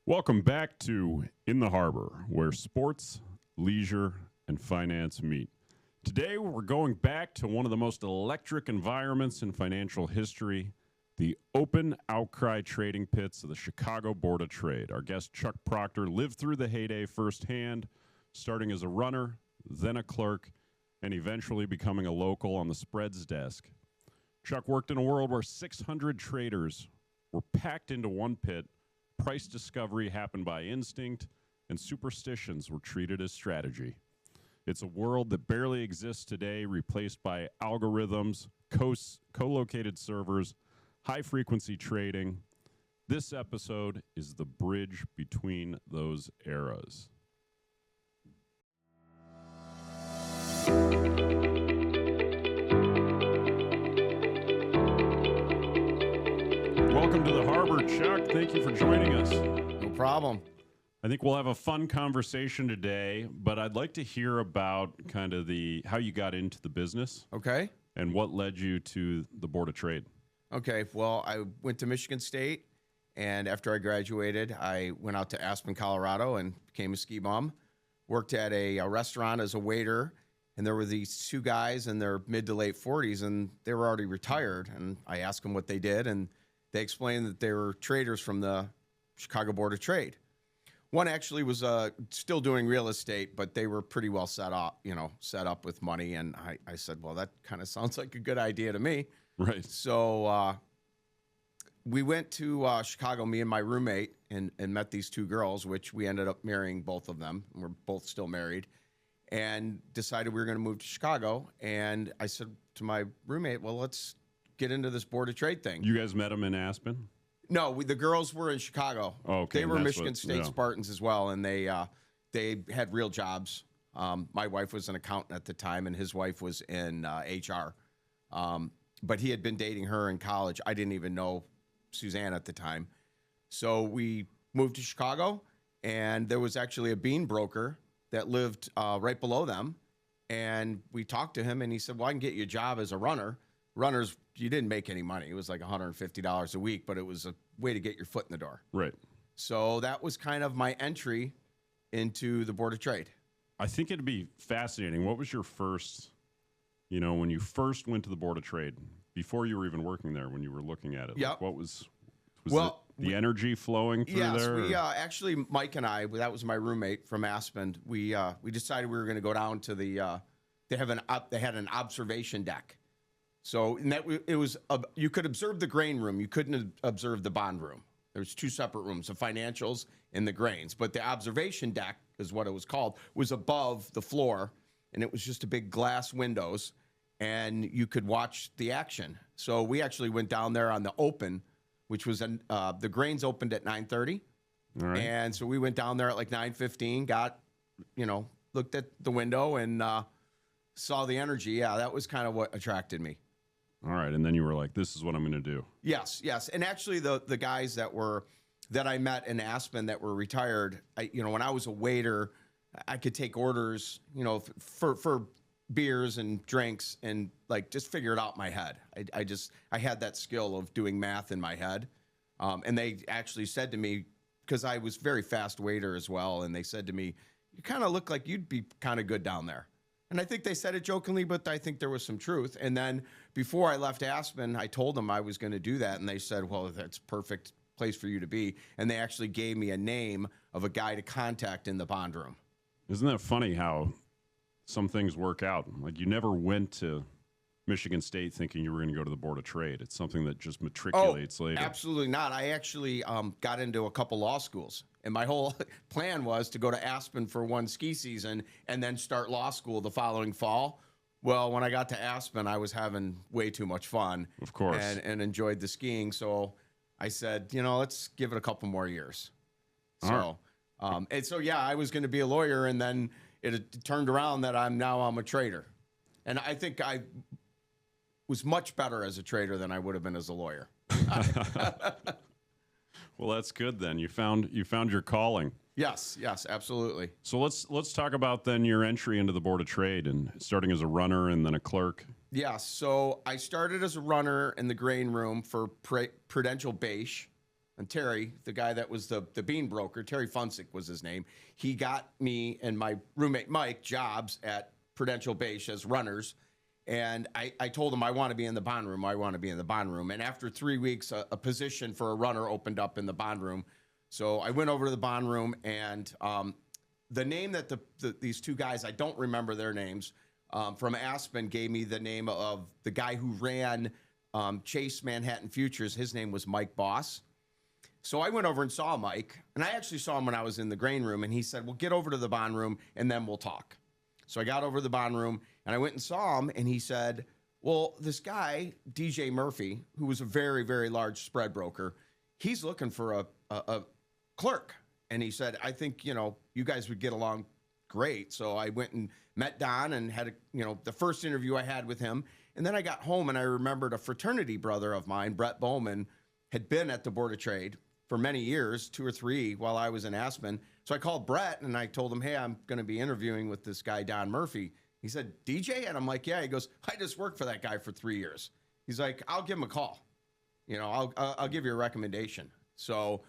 Welcome back to In the Harbor, where sports, leisure, and finance meet. Today, we're going back to one of the most electric environments in financial history, the open-outcry trading pits of the Chicago Board of Trade. Our guest, Chuck Proctor, lived through the heyday firsthand, starting as a runner, then a clerk, and eventually becoming a local on the spreads desk. Chuck worked in a world where 600 traders were packed into one pit. Price discovery happened by instinct, and superstitions were treated as strategy. It's a world that barely exists today, replaced by algorithms, co-located servers, high-frequency trading. This episode is the bridge between those eras. Welcome to the Harbor, Chuck. Thank you for joining us. No problem. I think we'll have a fun conversation today, but I'd like to hear about kind of how you got into the business. Okay. And what led you to the Board of Trade. Okay. Well, I went to Michigan State, and after I graduated, I went out to Aspen, Colorado, and became a ski bum. Worked at a restaurant as a waiter, and there were these two guys in their mid to late 40s, and they were already retired. And I asked them what they did, and they explained that they were traders from the Chicago Board of Trade. One actually was still doing real estate, but they were pretty well set up with money. And I said, well, that kind of sounds like a good idea to me. Right. So we went to Chicago, me and my roommate, and met these two girls, which we ended up marrying both of them. We're both still married, and decided we were going to move to Chicago. And I said to my roommate, well, let's get into this Board of Trade thing. You guys met them in Aspen? No, the girls were in Chicago. Oh, okay. They were Michigan State Spartans as well, and they had real jobs. My wife was an accountant at the time, and his wife was in HR. But he had been dating her in college. I didn't even know Suzanne at the time. So we moved to Chicago, and there was actually a bean broker that lived right below them. And we talked to him, and he said, well, I can get you a job as a runner. Runners, you didn't make any money. It was like $150 a week, but it was a way to get your foot in the door. Right. So that was kind of my entry into the Board of Trade. I think it'd be fascinating. What was your first, when you first went to the Board of Trade, before you were even working there, when you were looking at it? Yep. Like what was well, the energy flowing through there? Yes, we actually, Mike and I, that was my roommate from Aspen, we decided we were going to go down to they had an observation deck. So you could observe the grain room. You couldn't observe the bond room. There's two separate rooms, the financials and the grains. But the observation deck is what it was called, was above the floor, and it was just a big glass windows, and you could watch the action. So we actually went down there on the open, which was the grains opened at 9:30. All right. And so we went down there at like 9:15, looked at the window and saw the energy. Yeah, that was kind of what attracted me. All right, and then you were like, this is what I'm going to do. Yes. And actually the guys that I met in Aspen that were retired, when I was a waiter, I could take orders, for beers and drinks and like just figure it out in my head. I had that skill of doing math in my head. And they actually said to me, because I was very fast waiter as well, and they said to me, you kind of look like you'd be kind of good down there. And I think they said it jokingly, but I think there was some truth. And then before I left Aspen, I told them I was going to do that. And they said, well, that's perfect place for you to be. And they actually gave me a name of a guy to contact in the bond room. Isn't that funny how some things work out? Like you never went to Michigan State thinking you were going to go to the Board of Trade. It's something that just matriculates later. Absolutely not. I actually got into a couple law schools. And my whole plan was to go to Aspen for one ski season and then start law school the following fall. Well, when I got to Aspen, I was having way too much fun. Of course. And enjoyed the skiing. So I said, let's give it a couple more years. So, I was going to be a lawyer, and then it turned around that I'm a trader. And I think I was much better as a trader than I would have been as a lawyer. Well, that's good then. You found your calling. Yes, absolutely. So let's talk about then your entry into the Board of Trade and starting as a runner and then a clerk. Yes, so I started as a runner in the grain room for Prudential Beige. And Terry, the guy that was the bean broker, Terry Funsick was his name. He got me and my roommate Mike jobs at Prudential Beige as runners. And I told him I want to be in the bond room. I want to be in the bond room. And after 3 weeks, a position for a runner opened up in the bond room. So I went over to the bond room, and the name that these two guys, I don't remember their names, from Aspen gave me the name of the guy who ran Chase Manhattan Futures. His name was Mike Boss. So I went over and saw Mike, and I actually saw him when I was in the grain room, and he said, well, get over to the bond room, and then we'll talk. So I got over to the bond room, and I went and saw him, and he said, well, this guy, DJ Murphy, who was a very, very large spread broker, he's looking for a clerk. And he said, I think, you guys would get along great. So I went and met Don and had, the first interview I had with him. And then I got home, and I remembered a fraternity brother of mine, Brett Bowman, had been at the Board of Trade for many years, 2 or 3, while I was in Aspen. So I called Brett, and I told him, hey, I'm going to be interviewing with this guy, Don Murphy. He said, DJ? And I'm like, yeah. He goes, I just worked for that guy for 3 years. He's like, I'll give him a call. I'll give you a recommendation. So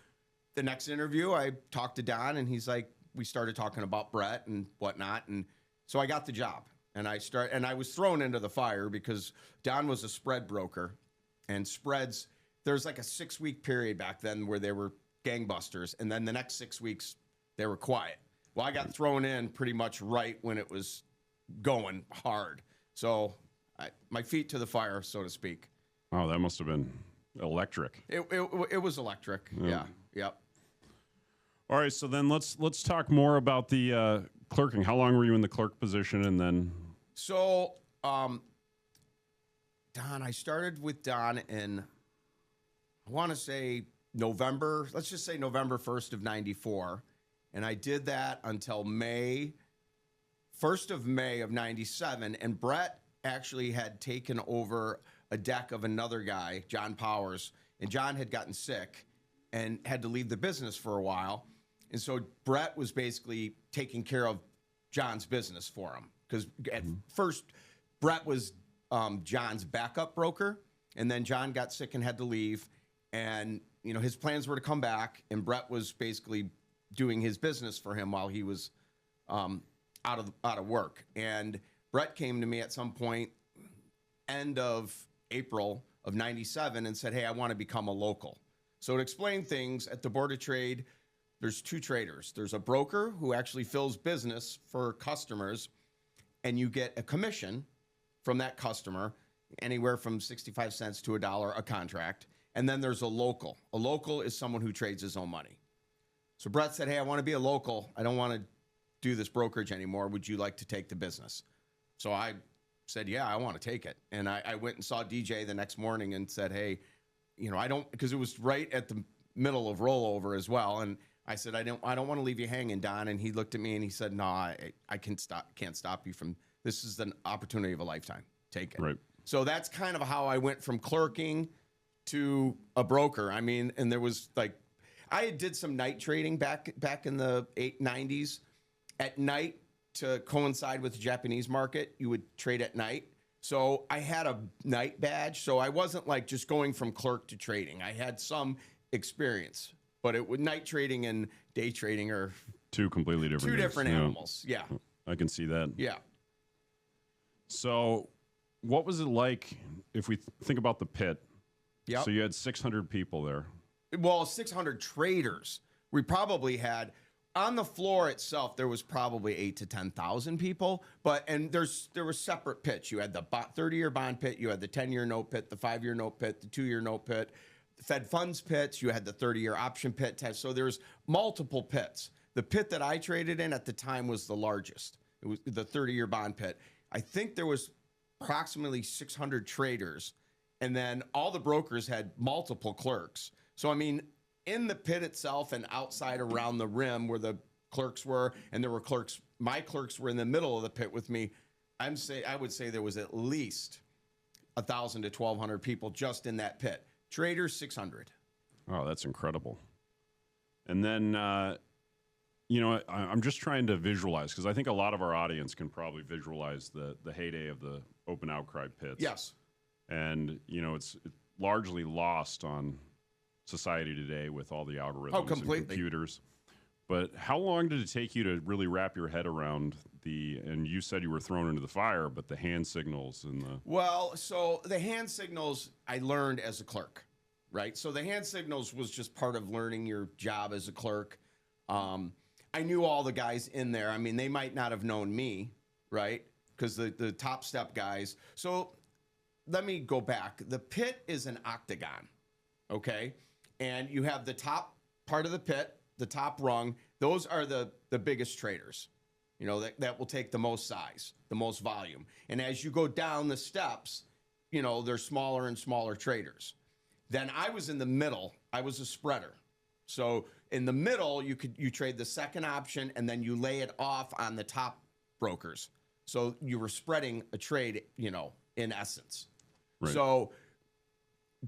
the next interview, I talked to Don, and he's like, we started talking about Brett and whatnot. And so I got the job. And I was thrown into the fire because Don was a spread broker. And spreads, there's like a 6-week period back then where they were gangbusters. And then the next 6 weeks, they were quiet. Well, I got thrown in pretty much right when it was going hard. So my feet to the fire, so to speak. Oh, that must have been electric. It was electric. Yeah. Yep. All right. So then let's talk more about the clerking. How long were you in the clerk position, and then? So, Don, I started with Don in, I want to say November. Let's just say November 1st of '94, and I did that until May 1st of May of '97. And Brett actually had taken over a deck of another guy, John Powers, and John had gotten sick and had to leave the business for a while. And so Brett was basically taking care of John's business for him. Because at first, Brett was John's backup broker, and then John got sick and had to leave. And, his plans were to come back, and Brett was basically doing his business for him while he was out of work. And Brett came to me at some point, end of April of '97, and said, hey, I want to become a local. So to explain things, at the Board of Trade, there's 2 traders. There's a broker who actually fills business for customers, and you get a commission from that customer, anywhere from 65 cents to $1 a contract. And then there's a local. A local is someone who trades his own money. So Brett said, hey, I want to be a local. I don't want to do this brokerage anymore. Would you like to take the business? So I said, yeah, I want to take it. And I went and saw DJ the next morning and said, hey, I don't, because it was right at the middle of rollover as well. And I said, I don't want to leave you hanging, Don. And he looked at me and he said, no, I can't stop you from, this is an opportunity of a lifetime. Take it. Right. So that's kind of how I went from clerking to a broker. I mean, and there was I did some night trading back in the 90s. At night, to coincide with the Japanese market, you would trade at night. So I had a night badge. So I wasn't just going from clerk to trading. I had some experience. But night trading and day trading are 2 completely different things. 2 different animals. Yeah. I can see that. Yeah. So what was it like if we think about the pit? Yeah. So you had 600 people there. Well, 600 traders. We probably had, on the floor itself, there was probably 8,000 to 10,000 people. And there were separate pits. You had the 30-year bond pit. You had the 10-year note pit, the 5-year note pit, the 2-year note pit. Fed funds pits, you had the 30-year option pit test. So there's multiple pits. The pit that I traded in at the time was the largest. It was the 30-year bond pit. I think there was approximately 600 traders, and then all the brokers had multiple clerks. So, I mean, in the pit itself and outside around the rim where the clerks were, and there were clerks, my clerks were in the middle of the pit with me. I would say there was at least 1,000 to 1,200 people just in that pit. Traders, 600. Oh, that's incredible. And then, I'm just trying to visualize, because I think a lot of our audience can probably visualize the heyday of the open-outcry pits. Yes. And, it's largely lost on society today with all the algorithms and completely. computers. But how long did it take you to really wrap your head around and you said you were thrown into the fire, but the hand signals and the... Well, so the hand signals I learned as a clerk, right? So the hand signals was just part of learning your job as a clerk. I knew all the guys in there. I mean, they might not have known me, right? Because the top step guys. So let me go back. The pit is an octagon, okay? And you have the top part of the pit, the top rung. Those are the biggest traders, you know, that will take the most size, the most volume. And as you go down the steps, you know, there's smaller and smaller traders. Then I was in the middle. I was a spreader. So in the middle, you trade the second option and then you lay it off on the top brokers. So you were spreading a trade, you know, in essence. Right. So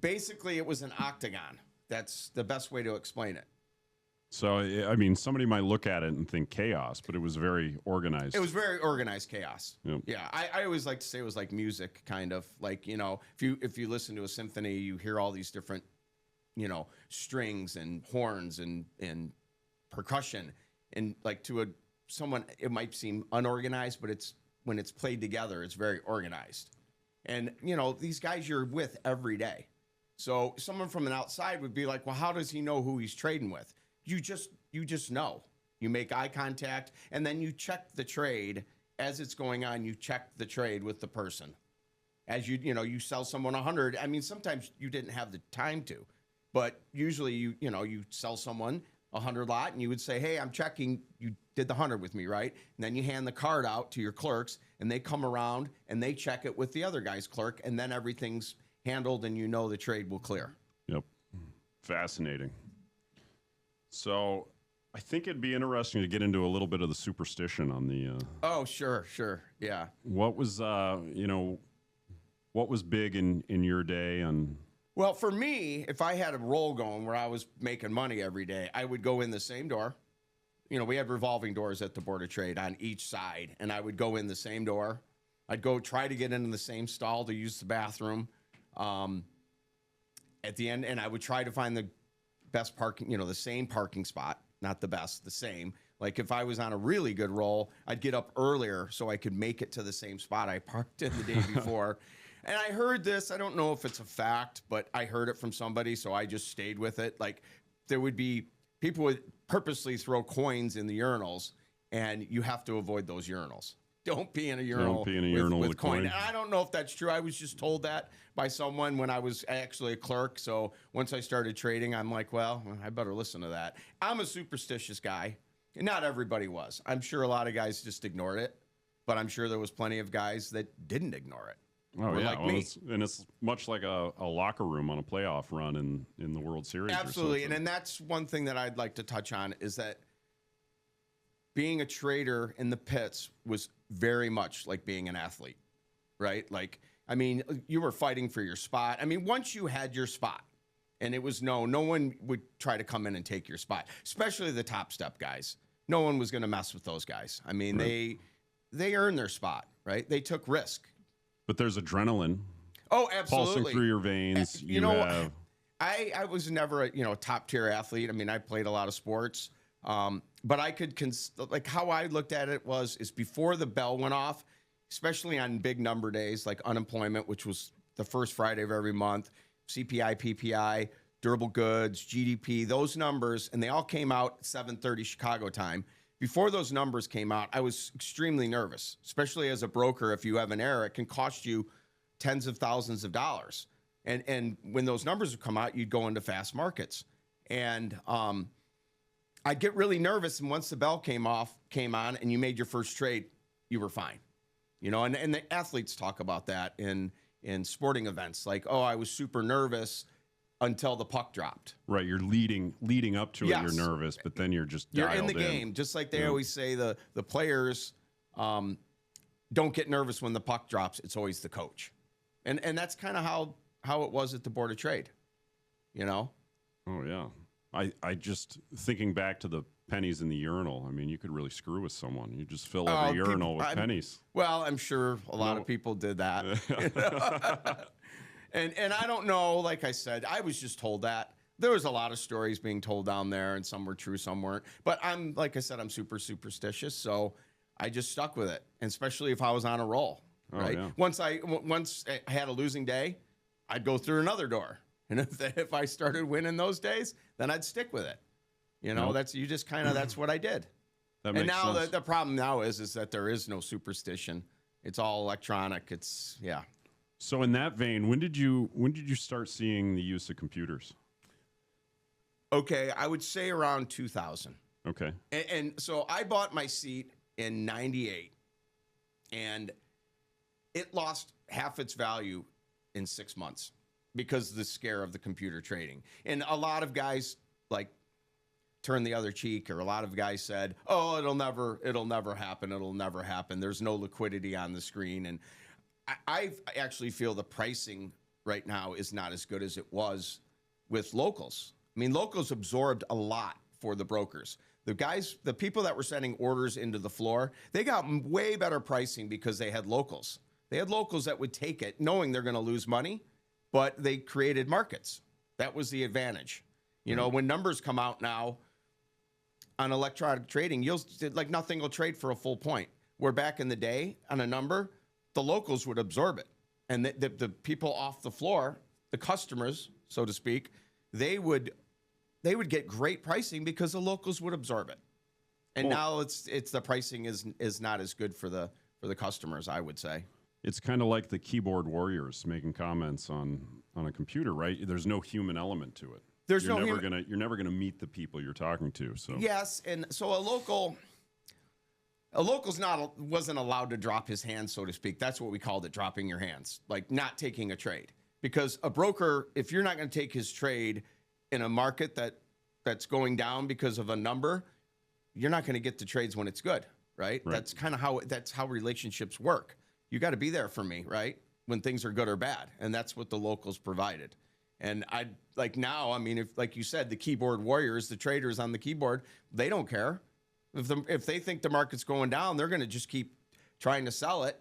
basically it was an octagon. That's the best way to explain it. So, I mean, somebody might look at it and think chaos, but it was very organized. It was very organized chaos. Yep. Yeah, I always like to say it was like music, kind of. Like, you know, if you listen to a symphony, you hear all these different, you know, strings and horns and percussion. And like someone, it might seem unorganized, but when it's played together, it's very organized. And, you know, these guys you're with every day. So someone from an outside would be like, well, how does he know who he's trading with? You just know. You make eye contact, and then you check the trade as it's going on. You check the trade with the person. As you sell someone 100. I mean, sometimes you didn't have the time to, but usually you sell someone 100 lot, and you would say, hey, I'm checking. You did the 100 with me, right? And then you hand the card out to your clerks, and they come around and they check it with the other guy's clerk, and then everything's handled, and you know the trade will clear. Yep, fascinating. So I think it'd be interesting to get into a little bit of the superstition on the... Oh, sure. Yeah. What was, what was big in your day? Well, for me, if I had a roll going where I was making money every day, I would go in the same door. You know, we had revolving doors at the Board of Trade on each side, and I would go in the same door. I'd go try to get into the same stall to use the bathroom at the end, and I would try to find the best parking, the same parking spot, not the best, the same. Like if I was on a really good roll, I'd get up earlier so I could make it to the same spot I parked in the day before. And I heard this, I don't know if it's a fact, but I heard it from somebody, so I just stayed with it. Like there would be, people would purposely throw coins in the urinals, and you have to avoid those urinals. Don't be in a urinal, with coin. And I don't know if that's true. I was just told that by someone when I was actually a clerk. So once I started trading, I'm like, well, I better listen to that. I'm a superstitious guy. Not everybody was. I'm sure a lot of guys just ignored it, but I'm sure there was plenty of guys that didn't ignore it. Oh, yeah. Like me. It's much like a locker room on a playoff run in the World Series. Absolutely. And that's one thing that I'd like to touch on is that being a trader in the pits was very much like being an athlete, right? Like, I mean, you were fighting for your spot. I mean, once you had your spot and it was no one would try to come in and take your spot, especially the top step guys. No one was going to mess with those guys. I mean, right. They earned their spot, right? They took risk. But there's adrenaline. Oh, absolutely. Pulsing through your veins. I was never a top tier athlete. I mean, I played a lot of sports. But I could, like how I looked at it is before the bell went off, especially on big number days like unemployment, which was the first Friday of every month, CPI, PPI, durable goods, GDP, those numbers, and they all came out at 7:30 Chicago time. Before those numbers came out, I was extremely nervous, especially as a broker. If you have an error, it can cost you tens of thousands of dollars. And when those numbers would come out, you'd go into fast markets. And I'd get really nervous, and once the bell came on and you made your first trade, you were fine. And the athletes talk about that in sporting events. Like, oh, I was super nervous until the puck dropped. Right, you're leading up to it, you're nervous, but then you're in the game. Just like they always say, the players don't get nervous when the puck drops. It's always the coach. And that's kind of how it was at the Board of Trade, Oh, yeah. I just thinking back to the pennies in the urinal. I mean, you could really screw with someone. You just fill every urinal with pennies. Well, I'm sure a lot of people did that. And I don't know, like I said, I was just told that. there was a lot of stories being told down there, and some were true, some weren't. But like I said, I'm super superstitious, so I just stuck with it, and especially if I was on a roll. Right. Yeah. Once I had a losing day, I'd go through another door, and if I started winning those days, then I'd stick with it. You know, that's what I did. That and makes now sense. the problem now is that there is no superstition. It's all electronic. Yeah. So in that vein, when did you start seeing the use of computers? Okay, I would say around 2000. Okay. And so I bought my seat in 98, and it lost half its value in 6 months because of the scare of the computer trading. And a lot of guys like turned the other cheek, or a lot of guys said, "Oh, it'll never happen. It'll never happen. There's no liquidity on the screen." And I actually feel the pricing right now is not as good as it was with locals. I mean, locals absorbed a lot for the brokers. The people that were sending orders into the floor, they got way better pricing because they had locals. They had locals that would take it knowing they're going to lose money, but they created markets. That was the advantage. You know, when numbers come out now on electronic trading, nothing will trade for a full point. Where back in the day on a number, the locals would absorb it. And the people off the floor, the customers, so to speak, they would get great pricing because the locals would absorb it. And now it's the pricing is not as good for the customers, I would say. It's kind of like the keyboard warriors making comments on a computer, right? There's no human element to it. You're never gonna meet the people you're talking to. So yes, and so a local's wasn't allowed to drop his hands, so to speak. That's what we called it, dropping your hands, like not taking a trade. Because a broker, if you're not going to take his trade in a market that's going down because of a number, you're not going to get the trades when it's good, right? That's kind of how relationships work. You got to be there for me, right? When things are good or bad, and that's what the locals provided. And if like you said, the keyboard warriors, the traders on the keyboard, they don't care. If they think the market's going down, they're going to just keep trying to sell it.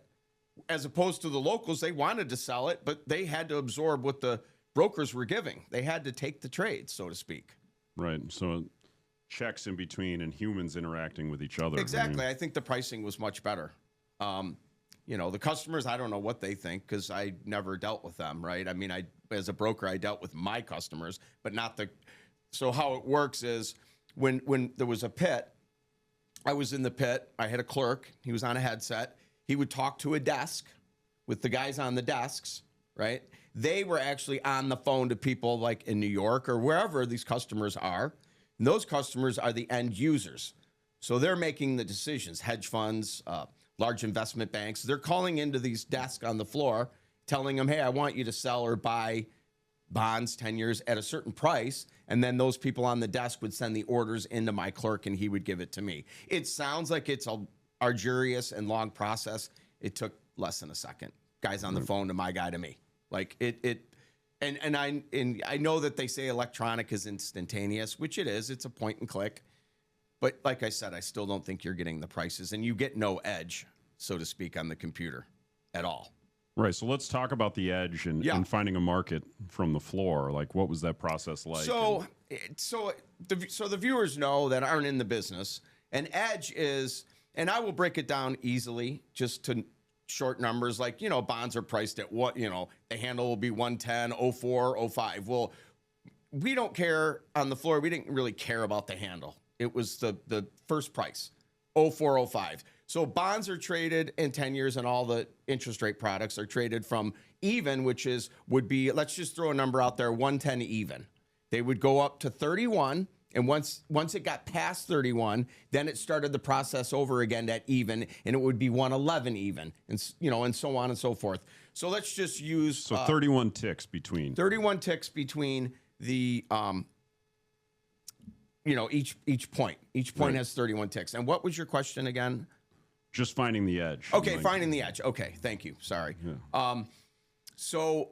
As opposed to the locals, they wanted to sell it, but they had to absorb what the brokers were giving. They had to take the trade, so to speak. Right. So checks in between and humans interacting with each other. Exactly. I think the pricing was much better. The customers, I don't know what they think because I never dealt with them, right? I mean, as a broker, I dealt with my customers, but not the. So how it works is when there was a pit, I was in the pit. I had a clerk. He was on a headset. He would talk to a desk with the guys on the desks, right? They were actually on the phone to people like in New York or wherever these customers are. And those customers are the end users. So they're making the decisions, hedge funds, large investment banks. They're calling into these desks on the floor, telling them, hey, I want you to sell or buy bonds 10 years at a certain price. And then those people on the desk would send the orders into my clerk and he would give it to me. It sounds like it's a arduous and long process. It took less than a second. Guys on the phone to my guy to me. Like and I know that they say electronic is instantaneous, which it is. It's a point and click. But like I said, I still don't think you're getting the prices, and you get no edge, so to speak, on the computer at all. Right. So let's talk about the edge and finding a market from the floor. Like, what was that process like? So the viewers know that aren't in the business. An edge is, and I will break it down easily just to short numbers. Like, bonds are priced at what, the handle will be 110, 04, 05. Well, we don't care on the floor. We didn't really care about the handle. It was the first price, 04, 05. So bonds are traded in 10 years, and all the interest rate products are traded from even, which would be, let's just throw a number out there, 110 even. They would go up to 31, and once it got past 31, then it started the process over again at even, and it would be 111 even, and so on and so forth. So let's just use 31 ticks between. 31 ticks between the each point. Each point has 31 ticks. And what was your question again? Just finding the edge. Okay, finding the edge. Okay, thank you. Sorry. Yeah. So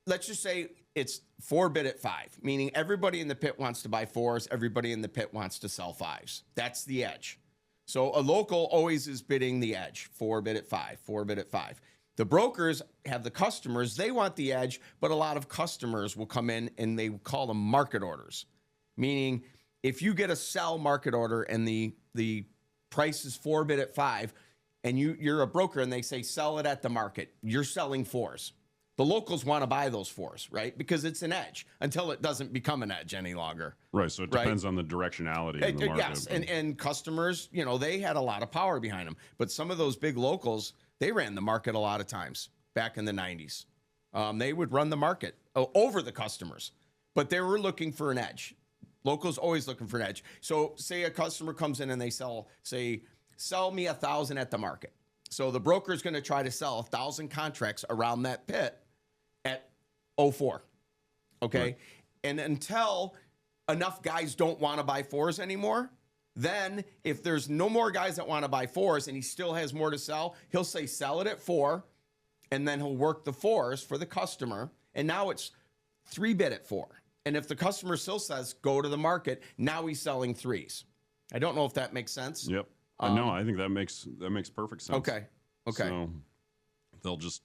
let's just say it's 4 bid at 5, meaning everybody in the pit wants to buy 4s, everybody in the pit wants to sell 5s. That's the edge. So a local always is bidding the edge, 4 bid at 5, 4 bid at 5. The brokers have the customers. They want the edge, but a lot of customers will come in and they call them market orders, meaning if you get a sell market order and the price is 4 bid at 5, and you're a broker and they say sell it at the market, you're selling 4s. The locals want to buy those 4s, right? Because it's an edge until it doesn't become an edge any longer. Right. So it depends on the directionality in the market. Yes. And customers, they had a lot of power behind them. But some of those big locals, they ran the market a lot of times back in the 90s. They would run the market over the customers, but they were looking for an edge. Locals always looking for an edge. So say a customer comes in and they sell me 1,000 at the market. So the broker is going to try to sell 1,000 contracts around that pit at 04. Okay. Right. And until enough guys don't want to buy 4s anymore, then if there's no more guys that want to buy 4s and he still has more to sell, he'll say sell it at 4, and then he'll work the 4s for the customer. And now it's 3 bid at 4. And if the customer still says go to the market, now he's selling 3s. I don't know if that makes sense. Yep. No, I think that makes perfect sense. Okay. So they'll just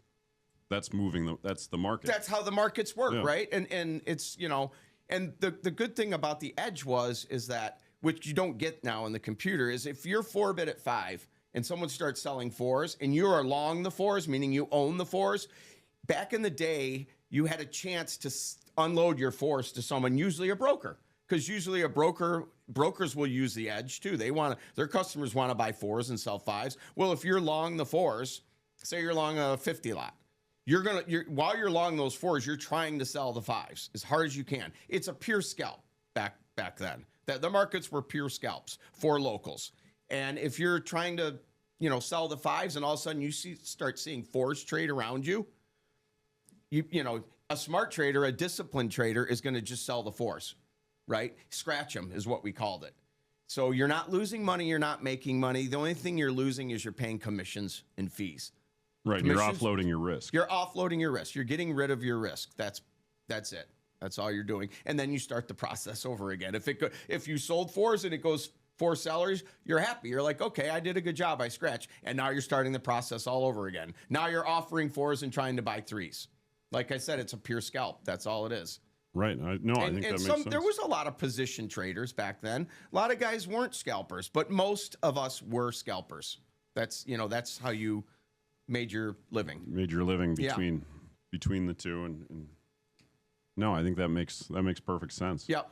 that's the market. That's how the markets work, right? And it's and the good thing about the edge is that, which you don't get now in the computer, is if you're 4 bid at 5 and someone starts selling 4s and you are long the 4s, meaning you own the 4s. Back in the day, you had a chance to unload your 4s to someone, usually a broker, because usually brokers will use the edge too. Their customers want to buy 4s and sell 5s. Well, if you're long the 4s, say you're long a 50 lot, while you're long those 4s, you're trying to sell the 5s as hard as you can. It's a pure scalp back then. The markets were pure scalps for locals. And if you're trying to, sell the 5s and all of a sudden you start seeing 4s trade around you, a smart trader, a disciplined trader is going to just sell the 4s, right? Scratch them is what we called it. So you're not losing money. You're not making money. The only thing you're losing is you're paying commissions and fees. Right. You're offloading your risk. You're offloading your risk. You're getting rid of your risk. That's it. That's all you're doing. And then you start the process over again. If you sold 4s and it goes 4 sellers, you're happy. You're like, okay, I did a good job. I scratched. And now you're starting the process all over again. Now you're offering 4s and trying to buy 3s. Like I said, it's a pure scalp. That's all it is. Right. I think that makes sense. There was a lot of position traders back then. A lot of guys weren't scalpers, but most of us were scalpers. That's how you made your living. Between the two, and no, I think that makes perfect sense. Yep.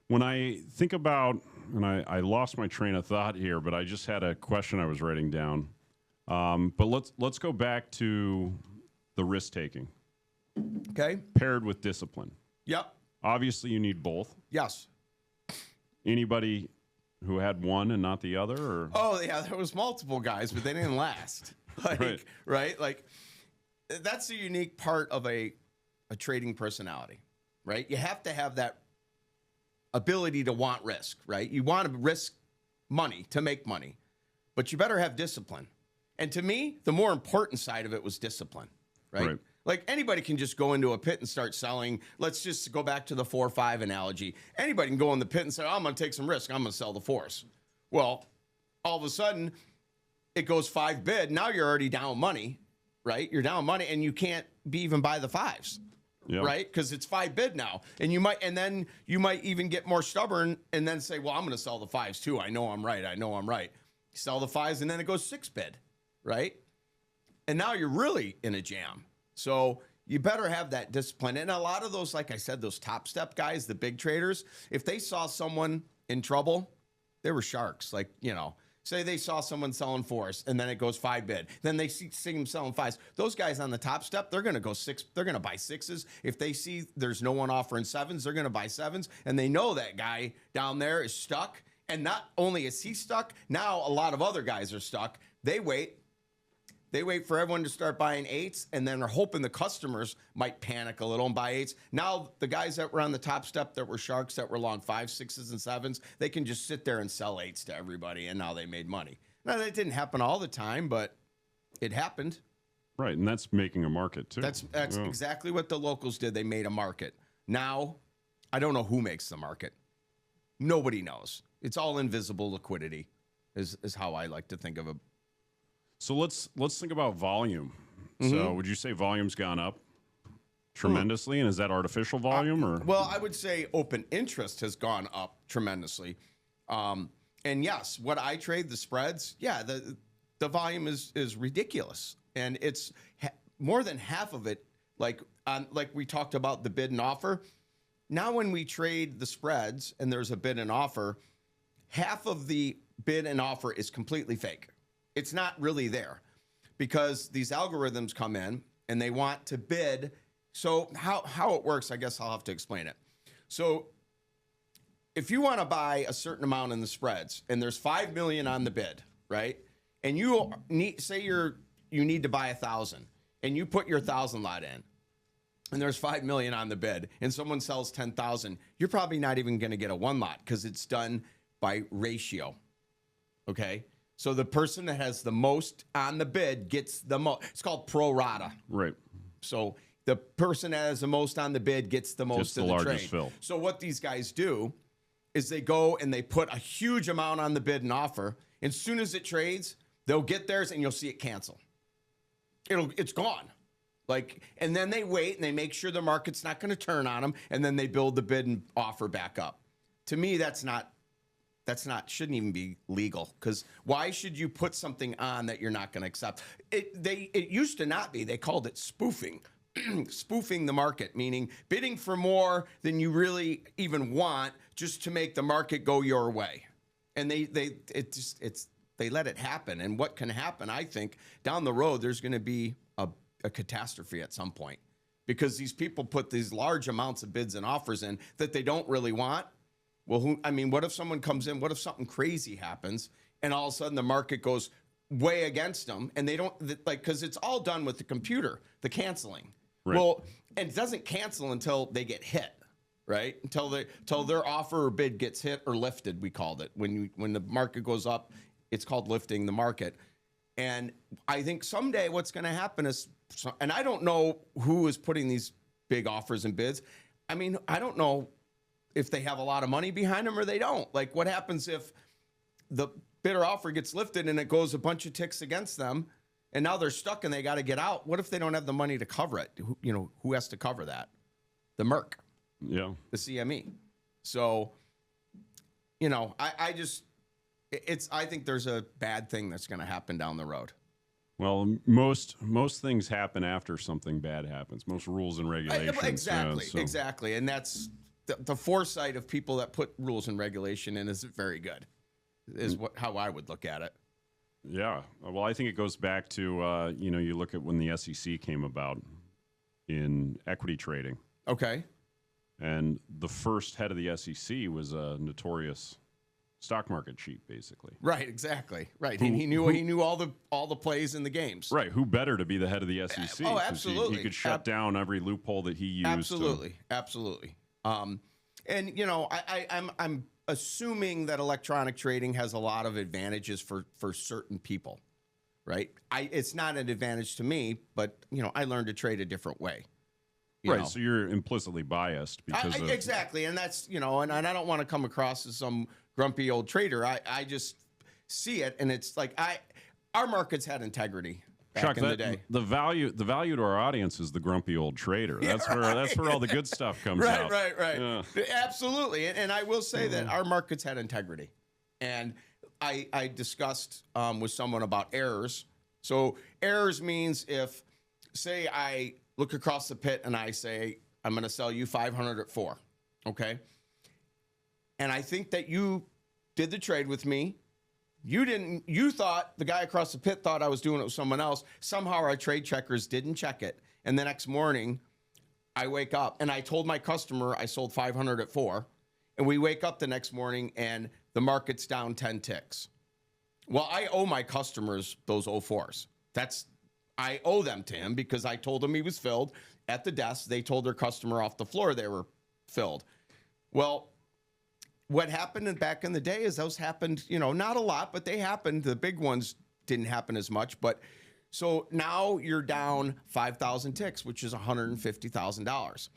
When I think about, and I lost my train of thought here, but I just had a question I was writing down. But let's go back to the risk taking. Okay. Paired with discipline. Yep. Obviously, you need both. Yes. Anybody who had one and not the other? Or? Oh, yeah, there was multiple guys, but they didn't last. Right? Like, that's the unique part of a trading personality, right? You have to have that ability to want risk, right? You want to risk money to make money, but you better have discipline. And to me, the more important side of it was discipline, right? Like, anybody can just go into a pit and start selling. Let's just go back to the 4-5 analogy. Anybody can go in the pit and say, I'm going to take some risk. I'm going to sell the 4s. Well, all of a sudden, it goes 5 bid. Now you're already down money, right? You're down money, and you can't even buy the 5s, right? Because it's 5 bid now. And then you might even get more stubborn and then say, well, I'm going to sell the 5s too. I know I'm right. Sell the 5s, and then it goes 6 bid, right? And now you're really in a jam. So you better have that discipline. And a lot of those, like I said, those top step guys, the big traders, if they saw someone in trouble, they were sharks. Like, say they saw someone selling 4s and then it goes 5 bid. Then they see them selling 5s. Those guys on the top step, they're going to go 6. They're going to buy 6s. If they see there's no one offering 7s, they're going to buy 7s. And they know that guy down there is stuck. And not only is he stuck, now a lot of other guys are stuck. They wait for everyone to start buying 8s, and then they're hoping the customers might panic a little and buy 8s. Now, the guys that were on the top step that were sharks that were long 5s, 6s, and 7s, they can just sit there and sell 8s to everybody, and now they made money. Now, that didn't happen all the time, but it happened. Right, and that's making a market, too. That's exactly what the locals did. They made a market. Now, I don't know who makes the market. Nobody knows. It's all invisible liquidity is how I like to think of it. So let's think about volume. So would you say volume's gone up tremendously? And is that artificial volume or? Well, I would say open interest has gone up tremendously. And yes, what I trade, the spreads, yeah, the volume is ridiculous. And it's more than half of it, like we talked about the bid and offer. Now when we trade the spreads and there's a bid and offer, half of the bid and offer is completely fake. It's not really there because these algorithms come in and they want to bid. So how it works, I guess I'll have to explain it. So if you want to buy a certain amount in the spreads and there's 5 million on the bid, right? And you need, say you need to buy 1,000 and you put your 1,000 lot in and there's 5 million on the bid and someone sells 10,000, you're probably not even going to get a one lot because it's done by ratio. Okay. So the person that has the most on the bid gets the most. It's called pro rata. Right. So the person that has the most on the bid gets the most of the largest trade. fill. So what these guys do is they go and they put a huge amount on the bid and offer. And as soon as it trades, they'll get theirs and you'll see it cancel. It's gone. And then they wait and they make sure the market's not going to turn on them. And then they build the bid and offer back up. To me, shouldn't even be legal, because why should you put something on that you're not going to accept? It used to not be. They called it spoofing. Spoofing the market, meaning bidding for more than you really even want just to make the market go your way. And they let it happen. And what can happen, I think, down the road, there's going to be a catastrophe at some point, because these people put these large amounts of bids and offers in that they don't really want. Well, what if someone comes in? What if something crazy happens and all of a sudden the market goes way against them and they don't, because it's all done with the computer, the canceling. Right. Well, and it doesn't cancel until they get hit, right? Until their offer or bid gets hit or lifted, we called it. When the market goes up, it's called lifting the market. And I think someday what's going to happen is, and I don't know who is putting these big offers and bids. I mean, I don't know if they have a lot of money behind them or they don't. Like, what happens if the bid or offer gets lifted and it goes a bunch of ticks against them and now they're stuck and they got to get out? What if they don't have the money to cover it? Who has to cover that? The Merc. Yeah. The CME. So, I think there's a bad thing that's going to happen down the road. Well, most things happen after something bad happens. Most rules and regulations. Exactly. And that's the foresight of people that put rules and regulation in is very good, is how I would look at it. Yeah. Well, I think it goes back to, you look at when the SEC came about in equity trading. Okay. And the first head of the SEC was a notorious stock market cheat, basically. Right, exactly. Right. And he knew all the plays in the games. Right. Who better to be the head of the SEC? Oh, absolutely. He could shut down every loophole that he used. Absolutely. And I'm assuming that electronic trading has a lot of advantages for certain people, right? It's not an advantage to me, but I learned to trade a different way. Right, so you're implicitly biased because of... Exactly, and that's and I don't want to come across as some grumpy old trader. I just see it, and it's like our markets had integrity back in the day. The value to our audience is the grumpy old trader. That's where all the good stuff comes out. Right. Yeah. Absolutely, and I will say that our markets had integrity, and I discussed with someone about errors. So errors means if, say, I look across the pit and I say, I'm going to sell you 500 at 4. Okay. And I think that you did the trade with me. You thought the guy across the pit thought I was doing it with someone else. Somehow our trade checkers didn't check it. And the next morning I wake up and I told my customer I sold 500 at 4. And we wake up the next morning and the market's down 10 ticks. Well, I owe my customers those 04s. I owe them to him because I told him he was filled at the desk. They told their customer off the floor they were filled. Well, what happened back in the day is those happened, not a lot, but they happened. The big ones didn't happen as much. But so now you're down 5,000 ticks, which is $150,000.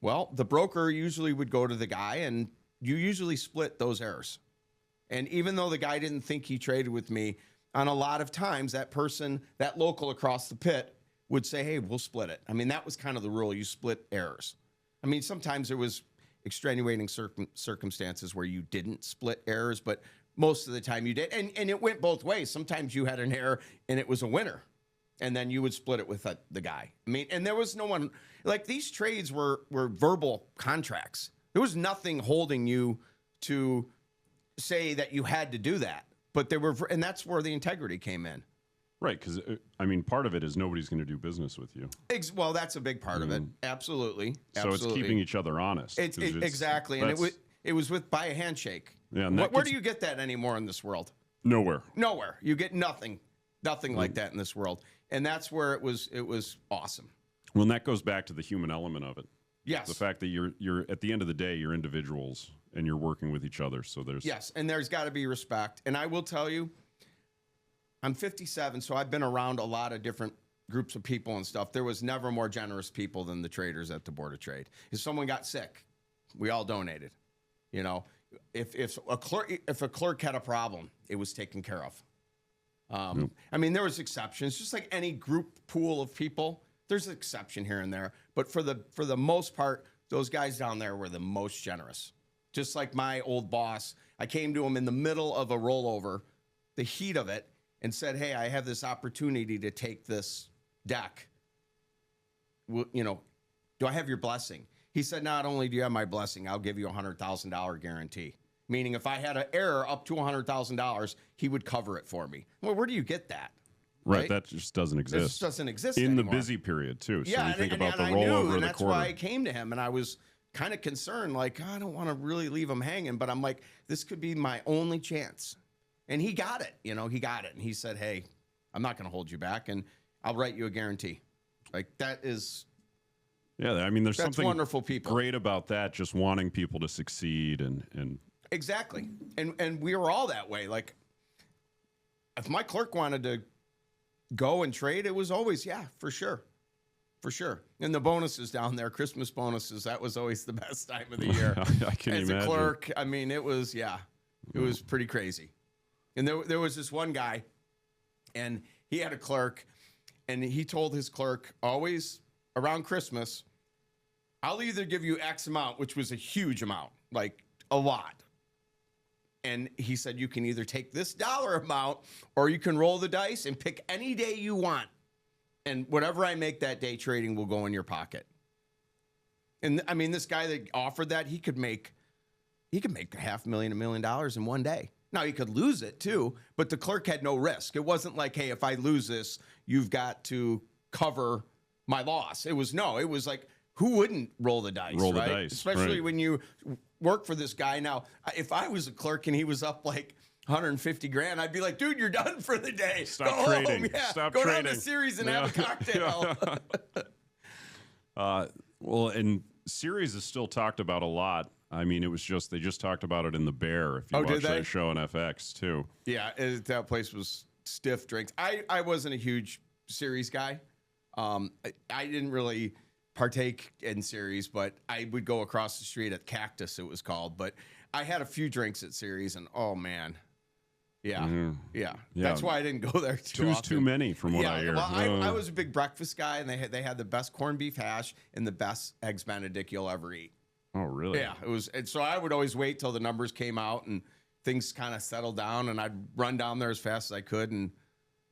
Well, the broker usually would go to the guy and you usually split those errors. And even though the guy didn't think he traded with me, on a lot of times, that person, that local across the pit, would say, hey, we'll split it. I mean, that was kind of the rule. You split errors. I mean, sometimes there was extenuating circumstances where you didn't split errors, but most of the time you did. And it went both ways. Sometimes you had an error and it was a winner, and then you would split it with the guy. I mean, and there was no one, like, these trades were verbal contracts. There was nothing holding you to say that you had to do that, but there were, and that's where the integrity came in. Right, because, I mean, part of it is nobody's going to do business with you. Well, that's a big part of it. Absolutely. So it's keeping each other honest. Exactly. And it was by a handshake. Yeah, where do you get that anymore in this world? Nowhere. Nowhere. You get nothing like that in this world. And that's where it was awesome. Well, and that goes back to the human element of it. Yes. The fact that you're at the end of the day, you're individuals and you're working with each other. So there's... Yes, and there's got to be respect. And I will tell you, I'm 57, so I've been around a lot of different groups of people and stuff. There was never more generous people than the traders at the Board of Trade. If someone got sick, we all donated. You know, if a clerk had a problem, it was taken care of. I mean, there was exceptions, just like any group pool of people. There's an exception here and there, but for the most part, those guys down there were the most generous. Just like my old boss, I came to him in the middle of a rollover, the heat of it, and said, hey, I have this opportunity to take this deck. You know, do I have your blessing? He said, not only do you have my blessing, I'll give you a $100,000 guarantee. Meaning if I had an error up to $100,000, he would cover it for me. Well, where do you get that? Right, that just doesn't exist. It just doesn't exist in anymore. The busy period, too. So yeah, you think and about the I rollover knew, of and the that's quarter. why I came to him, and I was kind of concerned, like, I don't want to really leave him hanging, but I'm like, this could be my only chance. And he got it, he got it. And he said, hey, I'm not going to hold you back, and I'll write you a guarantee. Like, that is... Yeah, I mean, there's something wonderful people. Great about that, just wanting people to succeed and Exactly. And we were all that way. Like, if my clerk wanted to go and trade, it was always, yeah, for sure. For sure. And the bonuses down there, Christmas bonuses, that was always the best time of the year. I can As imagine. a clerk, I mean, it was pretty crazy. And there was this one guy, and he had a clerk, and he told his clerk, always around Christmas, I'll either give you X amount, which was a huge amount, like a lot. And he said, you can either take this dollar amount or you can roll the dice and pick any day you want. And whatever I make that day trading will go in your pocket. And I mean, this guy that offered that, he could make $500,000, $1 million in one day. Now, he could lose it too, but the clerk had no risk. It wasn't like, hey, if I lose this, you've got to cover my loss. It was like, who wouldn't roll the dice, Roll the right? dice, Especially right. when you work for this guy. Now, if I was a clerk and he was up like 150 grand, I'd be like, dude, you're done for the day. Stop Go trading. home. Yeah. Stop Go trading. down to Series and have a cocktail. Well, and Series is still talked about a lot. I mean, they just talked about it in the Bear. If you watch that show on FX too. Yeah, that place was stiff drinks. I wasn't a huge Series guy. I didn't really partake in Series, but I would go across the street at Cactus, it was called. But I had a few drinks at Series, and oh man, yeah. That's why I didn't go there too often. Too many, from what I hear. Well, I was a big breakfast guy, and they had the best corned beef hash and the best eggs Benedict you'll ever eat. Oh, really? Yeah, it was. And so I would always wait till the numbers came out and things kind of settled down, and I'd run down there as fast as I could and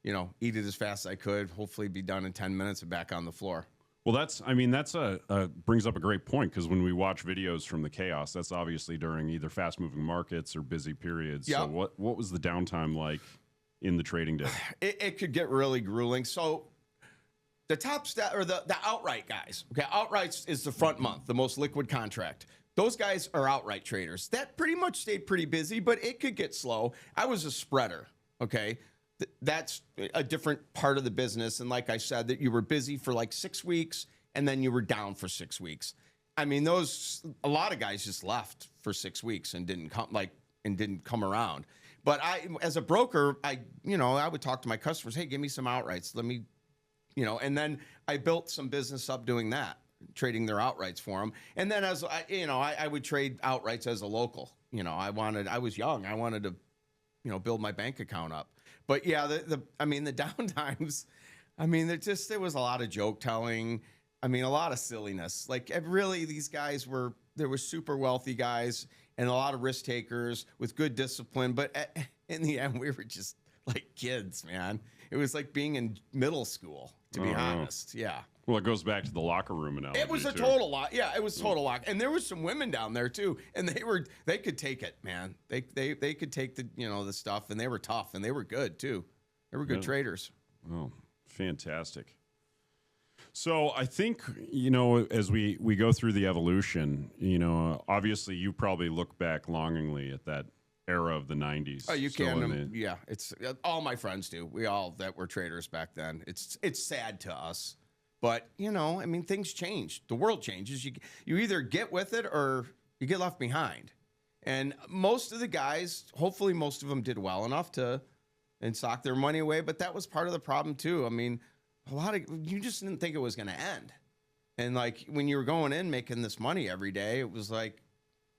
eat it as fast as I could. Hopefully, be done in 10 minutes and back on the floor. Well, that's brings up a great point, because when we watch videos from the chaos, that's obviously during either fast-moving markets or busy periods. Yep. So what was the downtime like in the trading day? It could get really grueling. So the top or the outright guys. Okay, outrights is the front month, the most liquid contract. Those guys are outright traders. That pretty much stayed pretty busy, but it could get slow. I was a spreader. Okay. That's a different part of the business. And like I said, that you were busy for like 6 weeks and then you were down for 6 weeks. I mean, a lot of guys just left for 6 weeks and didn't come around. But as a broker, I would talk to my customers, hey, give me some outrights. Let me, and then I built some business up doing that, trading their outrights for them. And then I would trade outrights as a local. I was young. I wanted to, build my bank account up. But yeah, the downtimes, I mean, there was a lot of joke telling. I mean, a lot of silliness. Like, really, there were super wealthy guys and a lot of risk takers with good discipline. But in the end, we were just like kids, man. It was like being in middle school, to be honest. Yeah. Well, it goes back to the locker room analogy. It was a total lock. Yeah, it was total lock. And there was some women down there too, and they could take it, man. They could take the stuff, and they were tough, and they were good too. They were good traders. Oh, fantastic. So I think, as we go through the evolution, obviously you probably look back longingly at that era of the 90s. Oh, you can. Yeah, it's all my friends do. We all that were traders back then. It's sad to us. But, I mean, things change. The world changes. You either get with it or you get left behind. And most of the guys, hopefully most of them did well enough and sock their money away. But that was part of the problem, too. I mean, you just didn't think it was going to end. And, like, when you were going in making this money every day, it was like,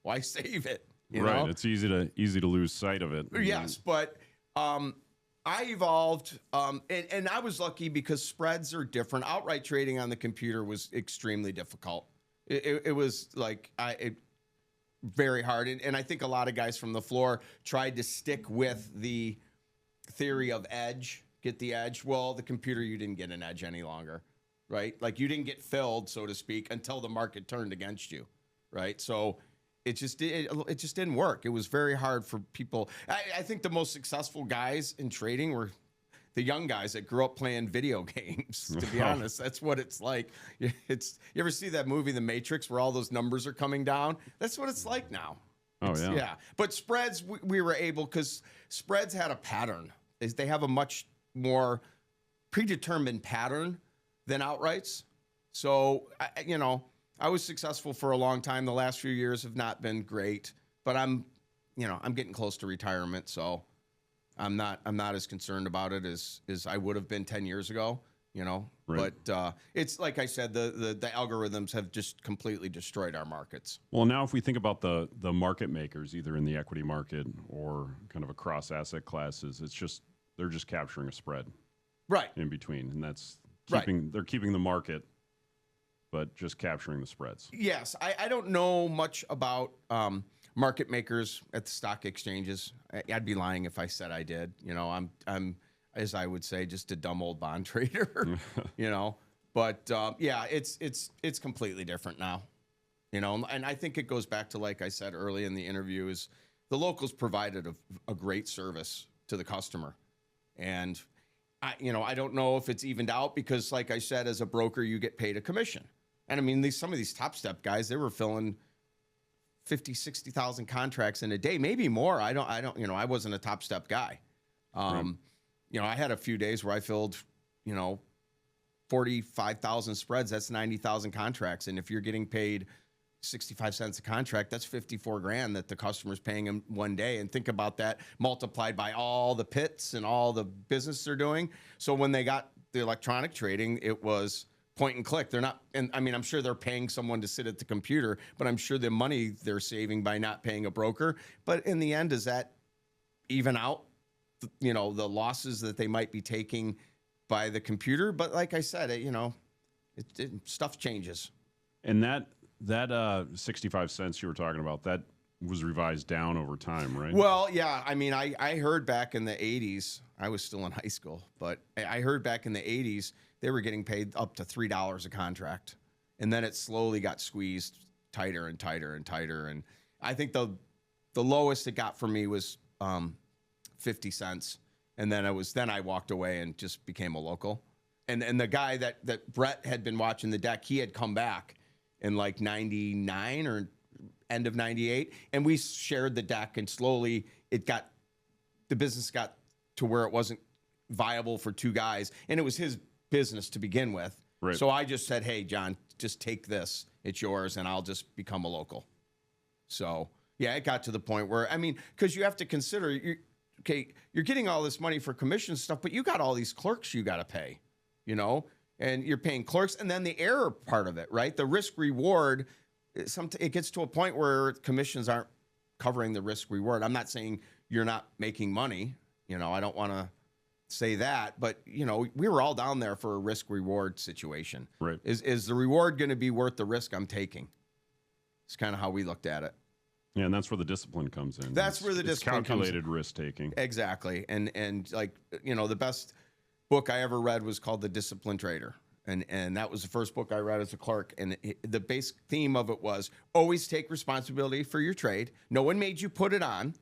why save it? You know? It's easy to lose sight of it. Yes, but I evolved, and I was lucky because spreads are different. Outright trading on the computer was extremely difficult. It was like very hard, and I think a lot of guys from the floor tried to stick with the theory of edge, get the edge. Well, the computer, you didn't get an edge any longer, right? Like you didn't get filled, so to speak, until the market turned against you, right? So it just didn't work. It was very hard for people. I think the most successful guys in trading were the young guys that grew up playing video games. To be honest, that's what it's like. You ever see that movie, The Matrix, where all those numbers are coming down? That's what it's like now. Yeah. But spreads, we were able, because spreads had a pattern. They have a much more predetermined pattern than outrights. So, I was successful for a long time. The last few years have not been great, but I'm getting close to retirement, so I'm not as concerned about it as I would have been 10 years ago, Right. But it's like I said, the algorithms have just completely destroyed our markets. Well, now if we think about the market makers, either in the equity market or kind of across asset classes, they're just capturing a spread. Right. In between, and that's right. They're keeping the market, but just capturing the spreads. Yes, I don't know much about market makers at the stock exchanges. I'd be lying if I said I did. I'm as I would say, just a dumb old bond trader. But it's completely different now. And I think it goes back to, like I said early in the interview, is the locals provided a great service to the customer, and I don't know if it's evened out because, like I said, as a broker, you get paid a commission. And I mean, some of these top step guys, they were filling 50, 60,000 contracts in a day, maybe more. I wasn't a top step guy. Right. I had a few days where I filled, 45,000 spreads. That's 90,000 contracts. And if you're getting paid 65 cents a contract, that's 54 grand that the customer's paying them one day. And think about that multiplied by all the pits and all the business they're doing. So when they got the electronic trading, it was point and click. They're not, and I mean, I'm sure they're paying someone to sit at the computer, but I'm sure the money they're saving by not paying a broker. But in the end, does that even out, the losses that they might be taking by the computer? But like I said, stuff changes. And that 65 cents you were talking about, that was revised down over time, right? Well, yeah. I mean, I heard back in the 80s, I was still in high school, but I heard back in the 80s, they were getting paid up to $3 a contract. And then it slowly got squeezed tighter and tighter and tighter. And I think the lowest it got for me was 50 cents. And then I walked away and just became a local. And the guy that Brett had been watching the deck, he had come back in like 99 or end of 98. And we shared the deck, and slowly the business got to where it wasn't viable for two guys. And it was his business to begin with. Right. So I just said, hey, John, just take this. It's yours, and I'll just become a local. So, yeah, it got to the point where, I mean, because you have to consider, you're getting all this money for commission stuff, but you got all these clerks you got to pay, and you're paying clerks, and then the error part of it, right? The risk reward, it gets to a point where commissions aren't covering the risk reward. I'm not saying you're not making money. I don't want to say that, but we were all down there for a risk reward situation. Right. Is the reward going to be worth the risk I'm taking? It's kind of how we looked at it. Yeah, and that's where the discipline comes in. That's where the discipline comes in. Calculated risk taking. Exactly. And like, the best book I ever read was called The Disciplined Trader. And that was the first book I read as a clerk. And the basic theme of it was always take responsibility for your trade. No one made you put it on.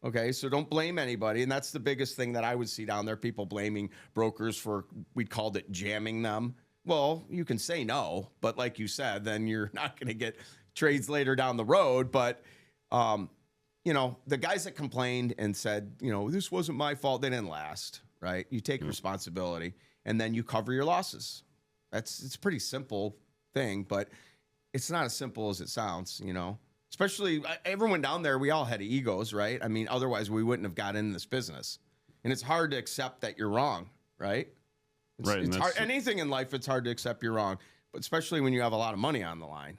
Okay, so don't blame anybody. And that's the biggest thing that I would see down there, people blaming brokers for, we called it jamming them. Well, you can say no, but like you said, then you're not going to get trades later down the road. But, the guys that complained and said, this wasn't my fault, they didn't last, right? You take responsibility and then you cover your losses. It's a pretty simple thing, but it's not as simple as it sounds, Especially everyone down there, we all had egos, right? I mean, otherwise we wouldn't have got in this business. And it's hard to accept that you're wrong, right? It's hard. Anything in life, it's hard to accept you're wrong, but especially when you have a lot of money on the line.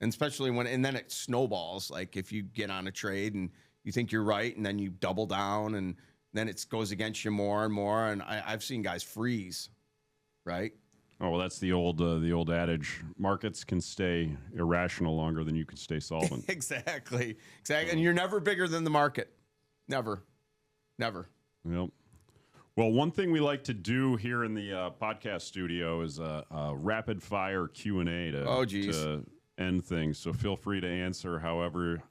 And especially and then it snowballs. Like if you get on a trade and you think you're right, and then you double down, and then it goes against you more and more. And I've seen guys freeze, right? Oh, well, that's the old adage. Markets can stay irrational longer than you can stay solvent. Exactly. And you're never bigger than the market. Never. Yep. Well, one thing we like to do here in the podcast studio is a rapid fire Q&A to end things. So feel free to answer however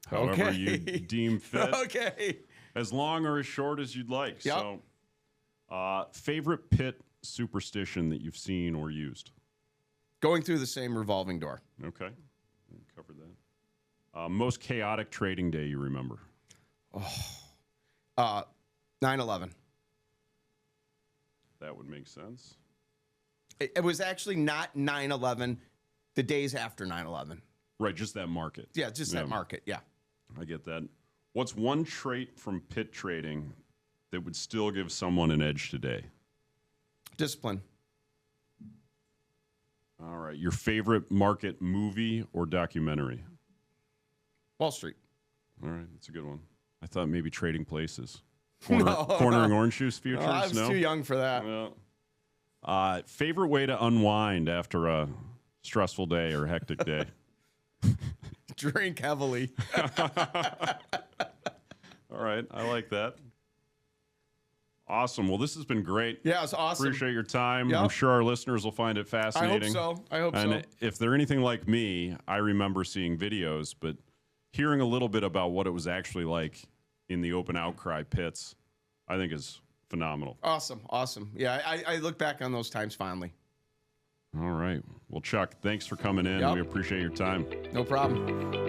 you deem fit. Okay. As long or as short as you'd like. Yep. So, favorite pit superstition that you've seen or used? Going through the same revolving door. Okay. Covered that. Most chaotic trading day you remember? 9/11. That would make sense. It was actually not 9/11, the days after 9/11. Right, just that market. Yeah, just that market, yeah. I get that. What's one trait from pit trading that would still give someone an edge today? Discipline. All right. Your favorite market movie or documentary? Wall Street. All right. That's a good one. I thought maybe Trading Places. Cornering orange juice futures? I was too young for that. Well, favorite way to unwind after a stressful day or hectic day? Drink heavily. All right. I like that. Awesome. Well, this has been great. Yeah, it's awesome. Appreciate your time. Yep. I'm sure our listeners will find it fascinating. I hope so. And if they're anything like me, I remember seeing videos, but hearing a little bit about what it was actually like in the open outcry pits, I think is phenomenal. Awesome. Yeah, I look back on those times fondly. All right. Well, Chuck, thanks for coming in. Yep. We appreciate your time. No problem.